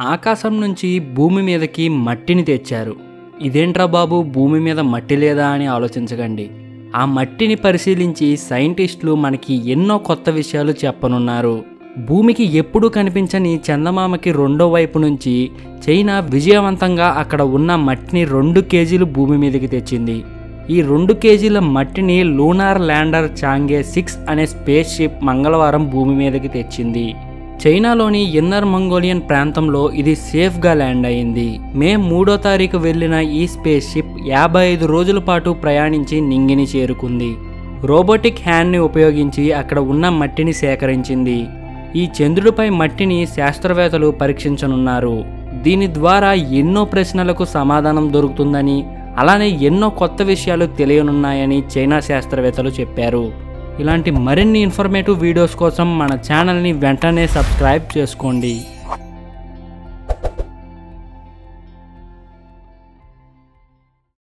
ఆకాశం నుంచి భూమి మీదకి మట్టిని తెచ్చారు. ఇదేంట్రా బాబు, భూమి మీద మట్టి లేదా అని ఆలోచించకండి. ఆ మట్టిని పరిశీలించి సైంటిస్టులు మనకి ఎన్నో కొత్త విషయాలు చెప్పనున్నారు. భూమికి ఎప్పుడూ కనిపించని చందమామకి రెండో వైపు నుంచి చైనా విజయవంతంగా అక్కడ ఉన్న మట్టిని 2 కేజీలు భూమి మీదకి తెచ్చింది. ఈ 2 కేజీల మట్టిని లూనార్ ల్యాండర్ చాంగే 6 అనే స్పేస్ షిప్ మంగళవారం భూమి మీదకి తెచ్చింది. చైనాలోని ఇన్నర్ మంగోలియన్ ప్రాంతంలో ఇది సేఫ్గా ల్యాండ్ అయింది. మే 3వ తారీఖు వెళ్లిన ఈ స్పేస్ షిప్ 55 రోజుల పాటు ప్రయాణించి నింగిని చేరుకుంది. రోబోటిక్ హ్యాండ్ని ఉపయోగించి అక్కడ ఉన్న మట్టిని సేకరించింది. ఈ చంద్రుడిపై మట్టిని శాస్త్రవేత్తలు పరీక్షించనున్నారు. దీని ద్వారా ఎన్నో ప్రశ్నలకు సమాధానం దొరుకుతుందని, అలానే ఎన్నో కొత్త విషయాలు తెలియనున్నాయని చైనా శాస్త్రవేత్తలు చెప్పారు. ఇలాంటి మరిన్ని ఇన్ఫర్మేటివ్ వీడియోస్ కోసం మన ఛానల్ని వెంటనే సబ్స్క్రైబ్ చేసుకోండి.